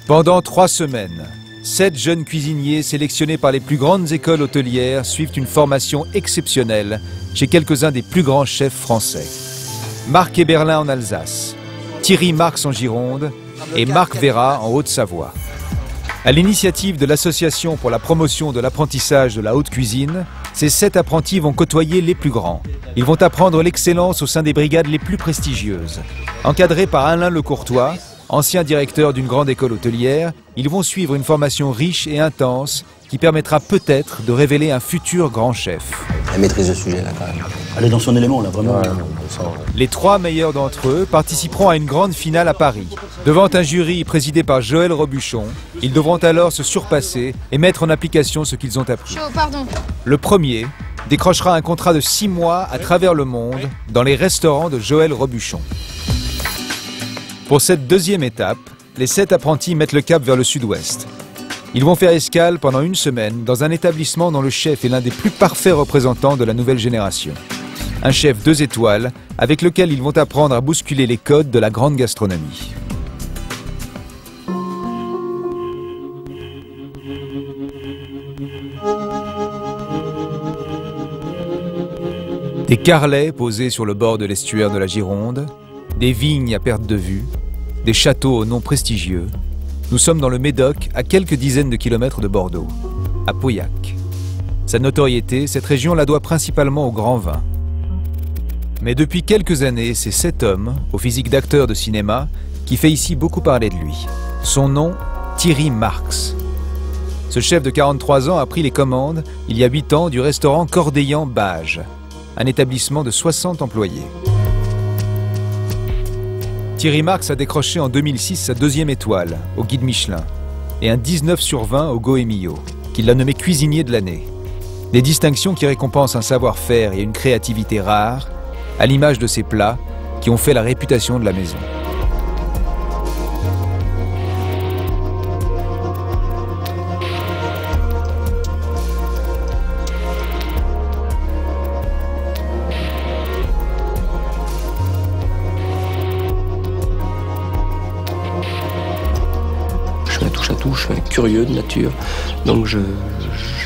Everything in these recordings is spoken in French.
Pendant 3 semaines, 7 jeunes cuisiniers sélectionnés par les plus grandes écoles hôtelières suivent une formation exceptionnelle chez quelques-uns des plus grands chefs français. Marc Eberlin en Alsace, Thierry Marx en Gironde et Marc Vera en Haute-Savoie. À l'initiative de l'Association pour la promotion de l'apprentissage de la haute cuisine, ces 7 apprentis vont côtoyer les plus grands. Ils vont apprendre l'excellence au sein des brigades les plus prestigieuses. Encadrés par Alain Lecourtois, ancien directeur d'une grande école hôtelière, ils vont suivre une formation riche et intense qui permettra peut-être de révéler un futur grand chef. Elle maîtrise le sujet là quand même. Elle est dans son élément là, vraiment. Ouais, Les 3 meilleurs d'entre eux participeront à une grande finale à Paris. Devant un jury présidé par Joël Robuchon, ils devront alors se surpasser et mettre en application ce qu'ils ont appris. Le premier décrochera un contrat de 6 mois à travers le monde dans les restaurants de Joël Robuchon. Pour cette deuxième étape, les 7 apprentis mettent le cap vers le sud-ouest. Ils vont faire escale pendant 1 semaine dans un établissement dont le chef est l'un des plus parfaits représentants de la nouvelle génération. Un chef 2 étoiles avec lequel ils vont apprendre à bousculer les codes de la grande gastronomie. Des carrelets posés sur le bord de l'estuaire de la Gironde, des vignes à perte de vue, des châteaux aux noms prestigieux. Nous sommes dans le Médoc, à quelques dizaines de kilomètres de Bordeaux, à Pauillac. Sa notoriété, cette région la doit principalement au grand vin. Mais depuis quelques années, c'est cet homme, au physique d'acteur de cinéma, qui fait ici beaucoup parler de lui. Son nom, Thierry Marx. Ce chef de 43 ans a pris les commandes, il y a 8 ans, du restaurant Cordeillan-Bage, un établissement de 60 employés. Thierry Marx a décroché en 2006 sa 2e étoile au Guide Michelin et un 19 sur 20 au Goemio, qui l'a nommé cuisinier de l'année. Des distinctions qui récompensent un savoir-faire et une créativité rare, à l'image de ces plats qui ont fait la réputation de la maison. Je suis un curieux de nature, donc je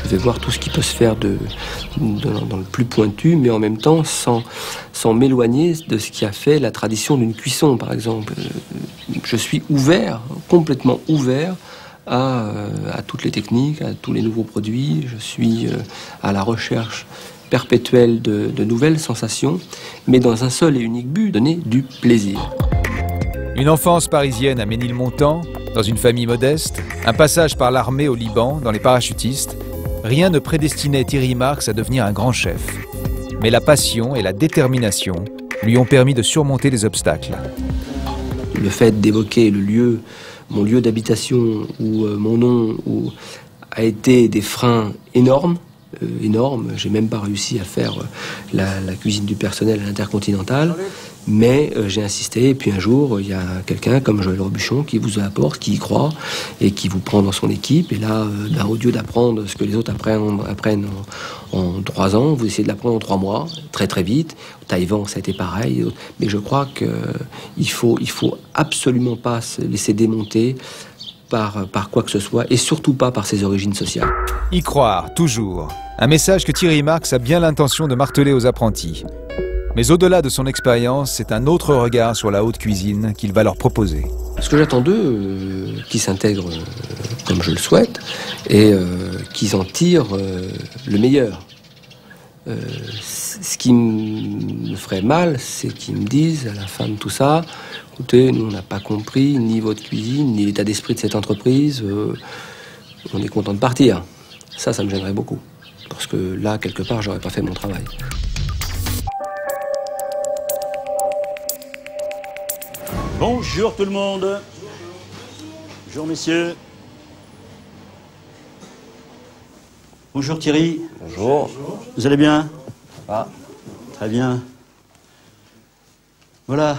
vais voir tout ce qui peut se faire dans le plus pointu, mais en même temps sans m'éloigner de ce qui a fait la tradition d'une cuisson, par exemple. Je suis ouvert, complètement ouvert à toutes les techniques, à tous les nouveaux produits. Je suis à la recherche perpétuelle de nouvelles sensations, mais dans un seul et unique but, donner du plaisir. Une enfance parisienne à Ménilmontant, dans une famille modeste, un passage par l'armée au Liban, dans les parachutistes, rien ne prédestinait Thierry Marx à devenir un grand chef. Mais la passion et la détermination lui ont permis de surmonter les obstacles. Le fait d'évoquer le lieu, mon lieu d'habitation ou mon nom a été des freins énormes. J'ai même pas réussi à faire la cuisine du personnel à l'Intercontinental, mais j'ai insisté, et puis un jour il y a quelqu'un comme Joël Robuchon qui vous apporte, qui y croit et qui vous prend dans son équipe, et là au lieu d'apprendre ce que les autres apprennent en 3 ans, vous essayez de l'apprendre en 3 mois, très très vite. Taïwan, ça a été pareil, mais je crois qu'il faut absolument pas se laisser démonter par quoi que ce soit, et surtout pas par ses origines sociales. Y croire, toujours. Un message que Thierry Marx a bien l'intention de marteler aux apprentis. Mais au-delà de son expérience, c'est un autre regard sur la haute cuisine qu'il va leur proposer. Ce que j'attends d'eux, qu'ils s'intègrent comme je le souhaite, et qu'ils en tirent le meilleur. Ce qui me ferait mal, c'est qu'ils me disent à la fin de tout ça: écoutez, nous on n'a pas compris ni votre cuisine, ni l'état d'esprit de cette entreprise, on est content de partir. Ça me gênerait beaucoup, parce que là, quelque part, j'aurais pas fait mon travail. Bonjour tout le monde. Bonjour messieurs. Bonjour Thierry. Bonjour. Vous allez bien? Ah. Très bien. Voilà.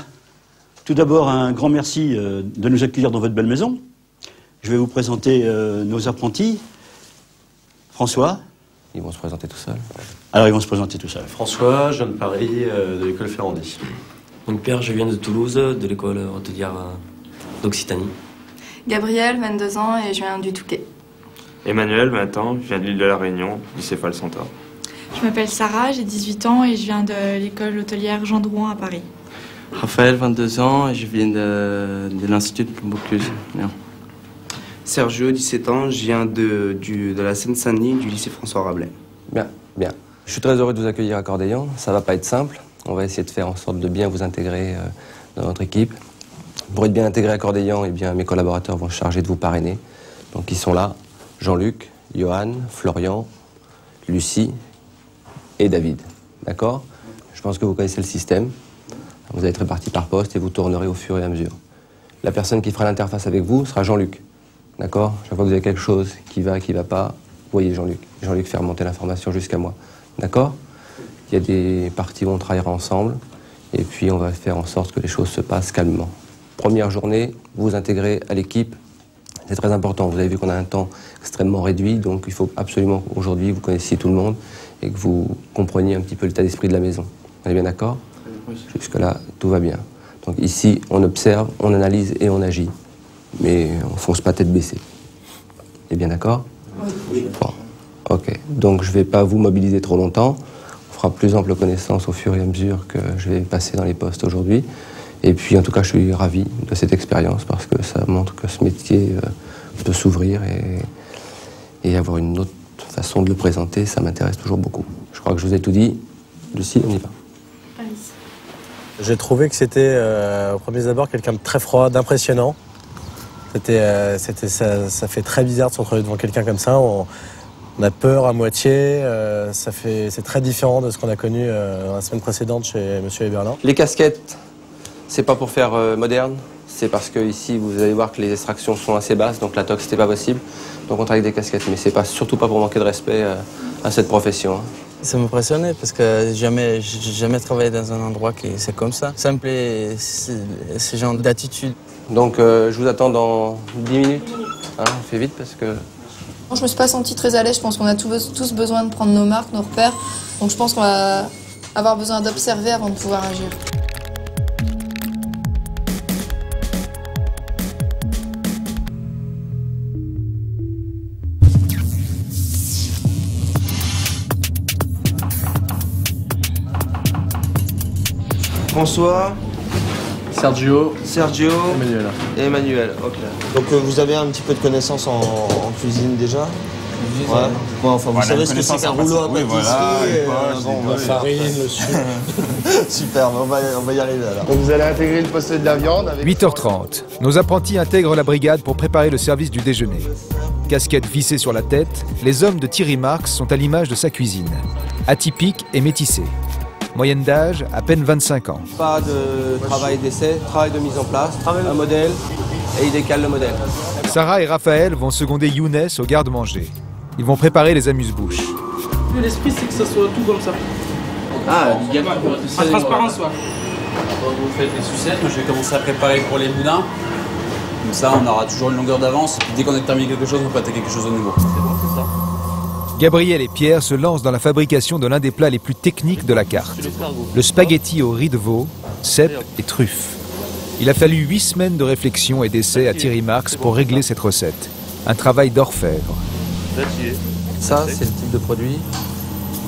Tout d'abord, un grand merci de nous accueillir dans votre belle maison. Je vais vous présenter nos apprentis. François. Ils vont se présenter tout seuls. Alors, ils vont se présenter tout seuls. François, jeune Paris, de l'école Ferrandi. Mon père, je viens de Toulouse, de l'école hôtelière d'Occitanie. Gabrielle, 22 ans et je viens du Touquet. Emmanuel, 20 ans, je viens de l'île de la Réunion, lycée Fall-Centaure. Je m'appelle Sarah, j'ai 18 ans et je viens de l'école hôtelière Jean Drouin à Paris. Raphaël, 22 ans et je viens de l'Institut de Bocuse. Sergio, 17 ans, je viens de la Seine-Saint-Denis, du lycée François Rabelais. Bien, bien. Je suis très heureux de vous accueillir à Cordeillan. Ça va pas être simple. On va essayer de faire en sorte de bien vous intégrer dans notre équipe. Pour être bien intégré à Cordeillan, eh bien, mes collaborateurs vont se charger de vous parrainer. Donc ils sont là, Jean-Luc, Johan, Florian, Lucie et David. D'accord? Je pense que vous connaissez le système. Vous allez être répartis par poste et vous tournerez au fur et à mesure. La personne qui fera l'interface avec vous sera Jean-Luc. D'accord? Chaque fois que vous avez quelque chose qui va pas, vous voyez Jean-Luc. Jean-Luc fait remonter l'information jusqu'à moi. D'accord? Il y a des parties où on travaillera ensemble et puis on va faire en sorte que les choses se passent calmement. Première journée, vous vous intégrez à l'équipe. C'est très important. Vous avez vu qu'on a un temps extrêmement réduit, donc il faut absolument qu'aujourd'hui vous connaissiez tout le monde et que vous compreniez un petit peu l'état d'esprit de la maison. On est bien d'accord? Jusque-là, tout va bien. Donc ici, on observe, on analyse et on agit. Mais on fonce pas tête baissée. On est bien d'accord? Oui. Bon, ok. Donc je vais pas vous mobiliser trop longtemps. On fera plus ample connaissance au fur et à mesure que je vais passer dans les postes aujourd'hui. Et puis en tout cas, je suis ravi de cette expérience parce que ça montre que ce métier peut s'ouvrir et avoir une autre façon de le présenter. Ça m'intéresse toujours beaucoup. Je crois que je vous ai tout dit. Lucie, on y va. J'ai trouvé que c'était, au premier abord, quelqu'un de très froid, d'impressionnant. Ça fait très bizarre de se retrouver devant quelqu'un comme ça. On a peur à moitié. C'est très différent de ce qu'on a connu la semaine précédente chez M. Eberlin. Les casquettes, c'est pas pour faire moderne. C'est parce que ici, vous allez voir que les extractions sont assez basses, donc la tox, c'était pas possible. Donc on travaille avec des casquettes, mais c'est surtout pas pour manquer de respect à cette profession. Ça m'impressionnait parce que j'ai jamais travaillé dans un endroit qui c'est comme ça. Ça me plaît, ce genre d'attitude. Donc je vous attends dans 10 minutes. Hein, on fait vite parce que... Je me suis pas sentie très à l'aise, je pense qu'on a tous besoin de prendre nos marques, nos repères. Donc je pense qu'on va avoir besoin d'observer avant de pouvoir agir. François, Sergio et Emmanuel. Okay. Donc vous avez un petit peu de connaissances en cuisine déjà? Ouais. Bon, enfin, vous savez ce que c'est qu'un rouleau à pâtisserie, la farine, le sucre. Super, on va y arriver alors. Donc vous allez intégrer le poste de la viande avec... 8h30. Nos apprentis intègrent la brigade pour préparer le service du déjeuner. Casquette vissée sur la tête, les hommes de Thierry Marx sont à l'image de sa cuisine. Atypique et métissée. Moyenne d'âge, à peine 25 ans. Pas de travail d'essai, travail de mise en place, un modèle, et il décale le modèle. Sarah et Raphaël vont seconder Younes au garde-manger. Ils vont préparer les amuse-bouches. L'esprit, c'est que ça soit tout comme ça. Ah, en transparence, ouais. Vous faites les sucettes, moi je vais commencer à préparer pour les boudins. Comme ça, on aura toujours une longueur d'avance. Dès qu'on a terminé quelque chose, on peut attaquer quelque chose de nouveau. C'est bon, c'est ça. Gabriel et Pierre se lancent dans la fabrication de l'un des plats les plus techniques de la carte. Le spaghetti au riz de veau, cèpe et truffes. Il a fallu 8 semaines de réflexion et d'essai à Thierry Marx pour régler cette recette. Un travail d'orfèvre. Ça, c'est le type de produit.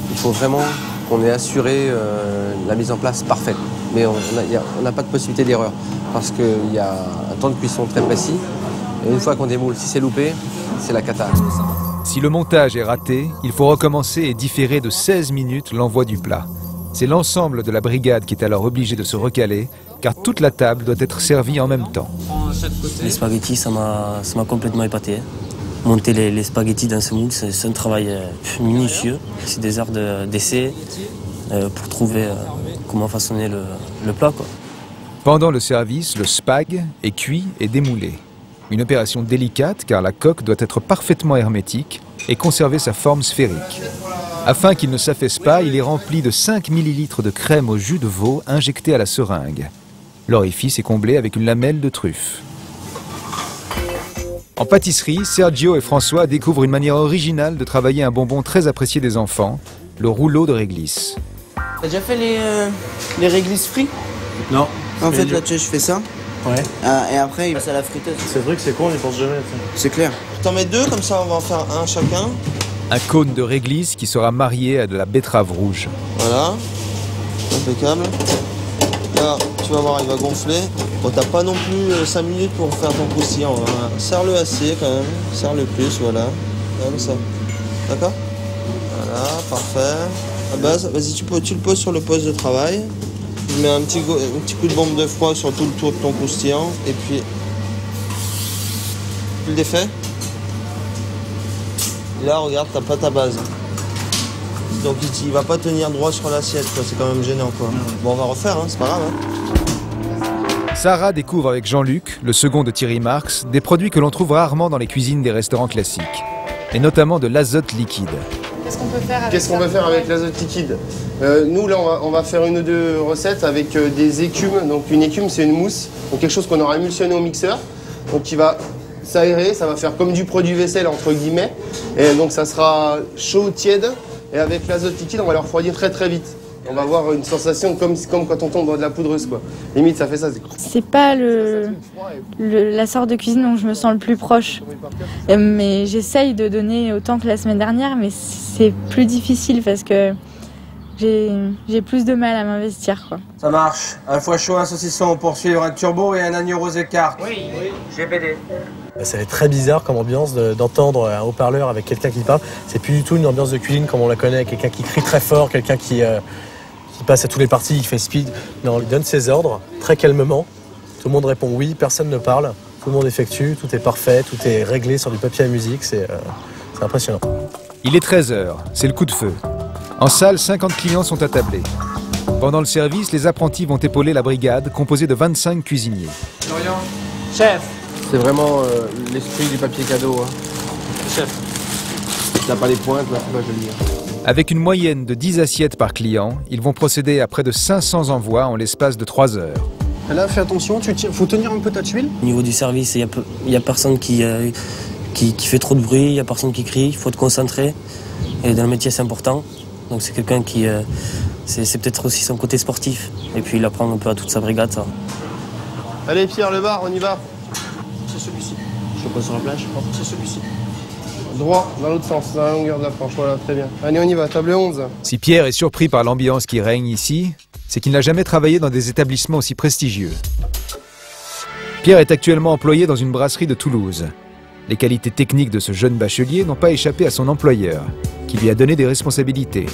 Il faut vraiment qu'on ait assuré la mise en place parfaite. Mais on n'a pas de possibilité d'erreur. Parce qu'il y a un temps de cuisson très précis. Et une fois qu'on démoule, si c'est loupé, c'est la cata. Si le montage est raté, il faut recommencer et différer de 16 minutes l'envoi du plat. C'est l'ensemble de la brigade qui est alors obligé de se recaler, car toute la table doit être servie en même temps. Les spaghettis, ça m'a complètement épaté. Monter les spaghettis dans ce moule, c'est un travail minutieux. C'est des heures d'essai pour trouver comment façonner le plat, quoi. Pendant le service, le spag est cuit et démoulé. Une opération délicate car la coque doit être parfaitement hermétique et conserver sa forme sphérique. Afin qu'il ne s'affaisse pas, il est rempli de 5 ml de crème au jus de veau injectée à la seringue. L'orifice est comblé avec une lamelle de truffe. En pâtisserie, Sergio et François découvrent une manière originale de travailler un bonbon très apprécié des enfants, le rouleau de réglisse. T'as déjà fait les réglisses frites? Non. En fait, là, tu sais, je fais ça. Ouais. Et après, il passe à la friteuse. C'est vrai que c'est con, on n'y pense jamais. C'est clair. T'en mets 2, comme ça on va en faire un chacun. Un cône de réglisse qui sera marié à de la betterave rouge. Voilà. Impeccable. Là, tu vas voir, il va gonfler. Bon, t'as pas non plus 5 minutes pour faire ton croustillant. Hein. Serre-le assez quand même. Serre-le plus, voilà. Comme ça. D'accord? Voilà, parfait. À base, vas-y, tu le poses sur le poste de travail. Tu mets un petit coup de bombe de froid sur tout le tour de ton croustillant. Et puis, tu le défais. Et là, regarde, t'as pas ta base. Donc il va pas tenir droit sur l'assiette, c'est quand même gênant, quoi. Bon, on va refaire, hein, c'est pas grave. Hein. Sarah découvre avec Jean-Luc, le second de Thierry Marx, des produits que l'on trouve rarement dans les cuisines des restaurants classiques, et notamment de l'azote liquide. Qu'est-ce qu'on peut faire avec l'azote liquide? Nous, là, on va faire une ou deux recettes avec des écumes. Donc une écume, c'est une mousse, donc quelque chose qu'on aura émulsionné au mixeur, donc qui va s'aérer, ça va faire comme du produit vaisselle, entre guillemets, et donc ça sera chaud ou tiède. Et avec l'azote liquide, on va le refroidir très très vite. On va avoir une sensation comme quand on tombe dans de la poudreuse, quoi. Limite, ça fait ça. C'est pas la sorte de cuisine dont je me sens le plus proche. Mais j'essaye de donner autant que la semaine dernière, mais c'est plus difficile parce que j'ai plus de mal à m'investir, quoi. Ça marche. Un foie chaud, un saucisson pour suivre, un turbo et un agneau rosé carte. Oui, GPD. Ça va être très bizarre comme ambiance d'entendre un haut-parleur avec quelqu'un qui parle. C'est plus du tout une ambiance de cuisine comme on la connaît, quelqu'un qui crie très fort, quelqu'un qui passe à tous les parties, qui fait speed. Non, il donne ses ordres très calmement. Tout le monde répond oui, personne ne parle. Tout le monde effectue, tout est parfait, tout est réglé sur du papier à musique. C'est impressionnant. Il est 13h, c'est le coup de feu. En salle, 50 clients sont attablés. Pendant le service, les apprentis vont épauler la brigade, composée de 25 cuisiniers. Florian, chef. C'est vraiment l'esprit du papier cadeau. Hein. Chef. T'as pas les pointes, là, c'est pas joli. Avec une moyenne de 10 assiettes par client, ils vont procéder à près de 500 envois en l'espace de 3 heures. Là, fais attention, faut tenir un peu ta tuile. Au niveau du service, il y a personne qui fait trop de bruit, il y a personne qui crie, il faut te concentrer. Et dans le métier, c'est important. Donc c'est quelqu'un qui... c'est peut-être aussi son côté sportif. Et puis il apprend un peu à toute sa brigade, ça. Allez Pierre, le bar, on y va. C'est celui-ci. Je passe sur la plage. C'est celui-ci. Droit, dans l'autre sens, dans la longueur de la planche, voilà, très bien. Allez, on y va, table 11. Si Pierre est surpris par l'ambiance qui règne ici, c'est qu'il n'a jamais travaillé dans des établissements aussi prestigieux. Pierre est actuellement employé dans une brasserie de Toulouse. Les qualités techniques de ce jeune bachelier n'ont pas échappé à son employeur, qui lui a donné des responsabilités.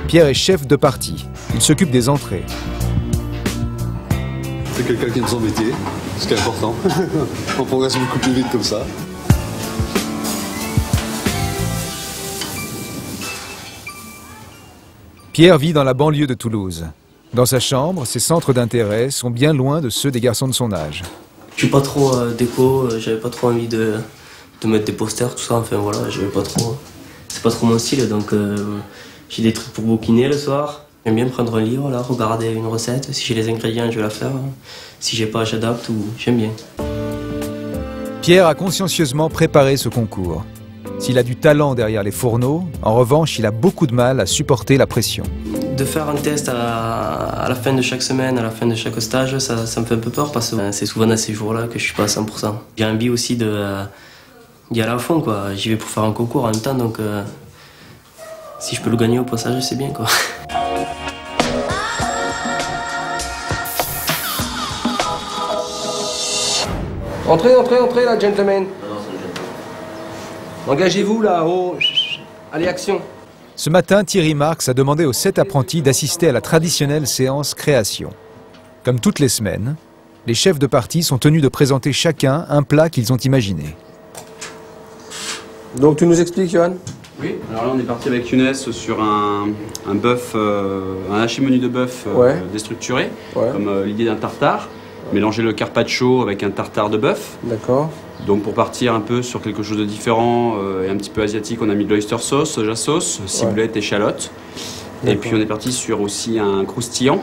Pierre est chef de partie. Il s'occupe des entrées. C'est quelqu'un qui aime son métier, ce qui est important. On progresse beaucoup plus vite comme ça. Pierre vit dans la banlieue de Toulouse. Dans sa chambre, ses centres d'intérêt sont bien loin de ceux des garçons de son âge. Je suis pas trop déco, j'avais pas trop envie de mettre des posters, tout ça, enfin voilà, j'avais pas trop... C'est pas trop mon style, donc j'ai des trucs pour bouquiner le soir. J'aime bien prendre un livre, là, regarder une recette. Si j'ai les ingrédients, je vais la faire. Si j'ai pas, j'adapte ou j'aime bien. Pierre a consciencieusement préparé ce concours. S'il a du talent derrière les fourneaux, en revanche, il a beaucoup de mal à supporter la pression. De faire un test à la fin de chaque semaine, à la fin de chaque stage, ça me fait un peu peur parce que c'est souvent dans ces jours-là que je suis pas à 100%. J'ai envie aussi d'y aller à fond, quoi. J'y vais pour faire un concours en même temps, donc si je peux le gagner au passage, c'est bien, quoi. Entrez, là, gentlemen. Engagez-vous, là, oh. Allez, action. Ce matin, Thierry Marx a demandé aux 7 apprentis d'assister à la traditionnelle séance création. Comme toutes les semaines, les chefs de partie sont tenus de présenter chacun un plat qu'ils ont imaginé. Donc tu nous expliques, Johan? Oui, alors là on est parti avec Younes sur un bœuf, un haché menu de bœuf déstructuré, comme l'idée d'un tartare. Mélanger le carpaccio avec un tartare de bœuf. D'accord. Donc pour partir un peu sur quelque chose de différent et un petit peu asiatique, on a mis de l'oyster sauce, soja sauce, ciboulette, échalote. Et puis on est parti sur aussi un croustillant.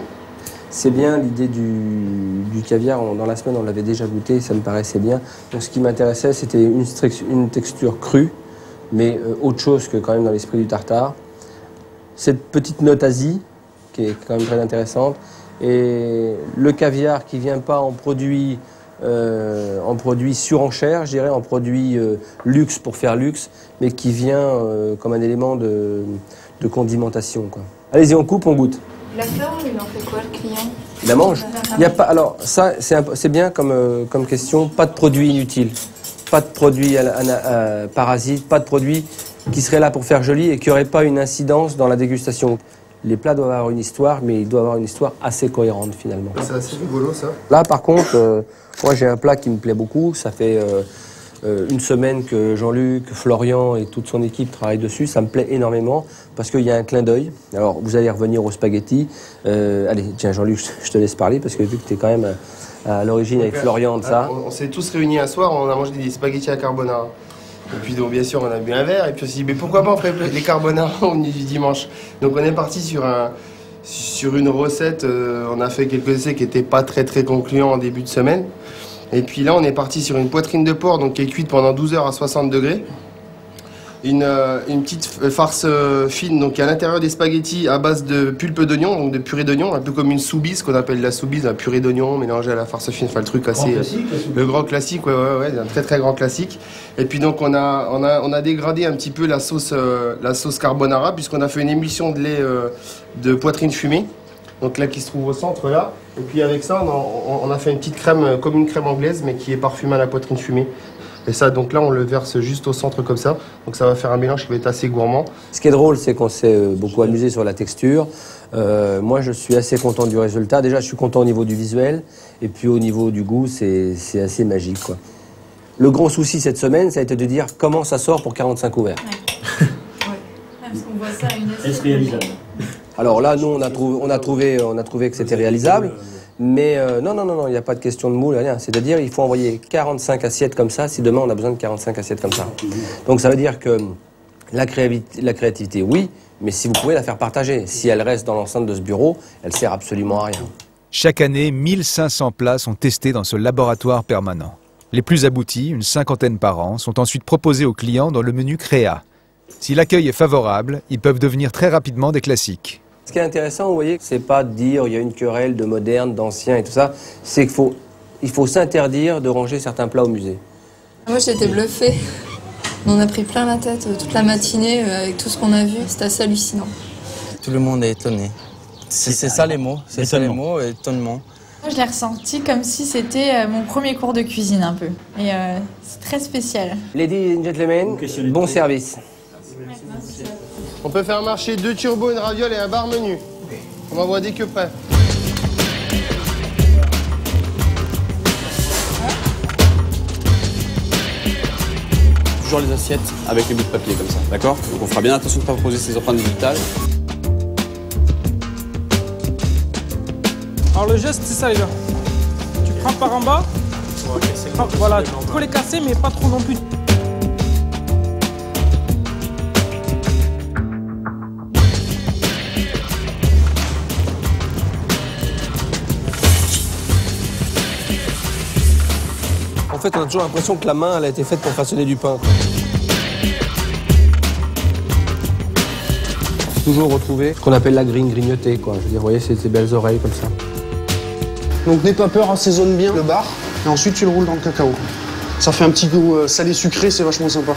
C'est bien l'idée du caviar. Dans la semaine, on l'avait déjà goûté, ça me paraissait bien. Donc, ce qui m'intéressait, c'était une texture crue, mais autre chose que quand même dans l'esprit du tartare. Cette petite note Asie, qui est quand même très intéressante. Et le caviar qui ne vient pas en produit en produit surenchère, je dirais, en produit luxe pour faire luxe, mais qui vient comme un élément de condimentation, quoi. Allez-y, on coupe, on goûte. La fleur, il en fait quoi, le client? Il la mange. Il y a pas, alors, ça, c'est bien comme question, pas de produits inutiles, pas de produits parasites, pas de produits qui seraient là pour faire joli et qui n'auraient pas une incidence dans la dégustation. Les plats doivent avoir une histoire, mais ils doivent avoir une histoire assez cohérente, finalement. C'est assez rigolo, ça. Là, par contre, moi, j'ai un plat qui me plaît beaucoup. Ça fait une semaine que Jean-Luc, Florian et toute son équipe travaillent dessus. Ça me plaît énormément parce qu'il y a un clin d'œil. Alors, vous allez revenir aux spaghettis. Allez, tiens, Jean-Luc, je te laisse parler parce que vu que tu es quand même à l'origine avec Florian de ça. On s'est tous réunis un soir, on a mangé des spaghettis à carbonara. Et puis donc bien sûr on a bu un verre et puis on s'est dit mais pourquoi pas on ferait les carbonara au milieu du dimanche. Donc on est parti sur une recette, on a fait quelques essais qui n'étaient pas très concluants en début de semaine. Et puis là on est parti sur une poitrine de porc donc qui est cuite pendant 12 heures à 60 degrés. Une petite farce fine donc à l'intérieur des spaghettis à base de pulpe d'oignon, donc de purée d'oignon, un peu comme une soubise qu'on appelle la soubise, la purée d'oignon mélangée à la farce fine, enfin le truc assez... Le grand classique, ouais, un très grand classique. Et puis donc on a dégradé un petit peu la sauce carbonara puisqu'on a fait une émulsion de lait de poitrine fumée, donc là qui se trouve au centre là. Et puis avec ça on a fait une petite crème comme une crème anglaise mais qui est parfumée à la poitrine fumée. Et ça, donc là, on le verse juste au centre comme ça. Donc ça va faire un mélange qui va être assez gourmand. Ce qui est drôle, c'est qu'on s'est beaucoup amusé sur la texture. Moi, je suis assez content du résultat. Déjà, je suis content au niveau du visuel. Et puis au niveau du goût, c'est assez magique, quoi. Le grand souci cette semaine, ça a été de dire comment ça sort pour 45 couverts. Ouais. Parce qu'on voit ça à une assiette. Est-ce réalisable? Alors là, nous, on a trouvé que c'était réalisable. Mais non, il n'y a pas de question de moule, rien. C'est-à-dire il faut envoyer 45 assiettes comme ça si demain on a besoin de 45 assiettes comme ça. Donc ça veut dire que la créativité, oui, mais si vous pouvez la faire partager. Si elle reste dans l'enceinte de ce bureau, elle sert absolument à rien. Chaque année, 1500 plats sont testés dans ce laboratoire permanent. Les plus aboutis, une cinquantaine par an, sont ensuite proposés aux clients dans le menu Créa. Si l'accueil est favorable, ils peuvent devenir très rapidement des classiques. Ce qui est intéressant, vous voyez, c'est pas de dire il y a une querelle de modernes, d'anciens et tout ça, c'est qu'il faut s'interdire de ranger certains plats au musée. Moi j'ai été bluffée. On a pris plein la tête toute la matinée avec tout ce qu'on a vu, c'était assez hallucinant. Tout le monde est étonné. C'est ça les mots, étonnement. Moi je l'ai ressenti comme si c'était mon premier cours de cuisine un peu. Et c'est très spécial. Ladies and gentlemen, bon service. On peut faire marcher 2 turbos, une raviole et un bar menu. On envoie dès que prêt. Toujours les assiettes avec les bouts de papier comme ça, d'accord? Donc on fera bien attention de ne pas poser ces empreintes digitales. Alors le geste c'est ça les gars. Tu prends par en bas. Voilà, tu peux les casser mais pas trop non plus. En fait, on a toujours l'impression que la main, elle a été faite pour façonner du pain, quoi. Toujours retrouver ce qu'on appelle la grignotée, quoi. Je veux dire, vous voyez, ces belles oreilles comme ça. Donc n'aie pas peur, assaisonne bien le bar et ensuite tu le roules dans le cacao. Ça fait un petit goût salé sucré, c'est vachement sympa.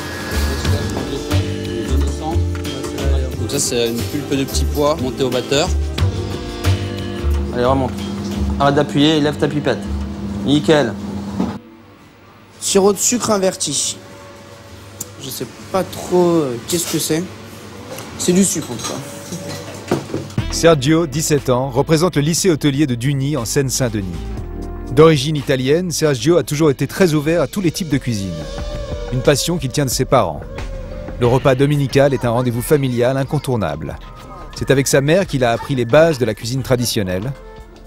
Donc ça c'est une pulpe de petits pois montée au batteur. Allez, remonte. Arrête d'appuyer et lève ta pipette. Nickel. Sirop de sucre inverti. Je sais pas trop qu'est-ce que c'est. C'est du sucre en tout cas. Sergio, 17 ans, représente le lycée hôtelier de Dugny en Seine-Saint-Denis. D'origine italienne, Sergio a toujours été très ouvert à tous les types de cuisine. Une passion qu'il tient de ses parents. Le repas dominical est un rendez-vous familial incontournable. C'est avec sa mère qu'il a appris les bases de la cuisine traditionnelle.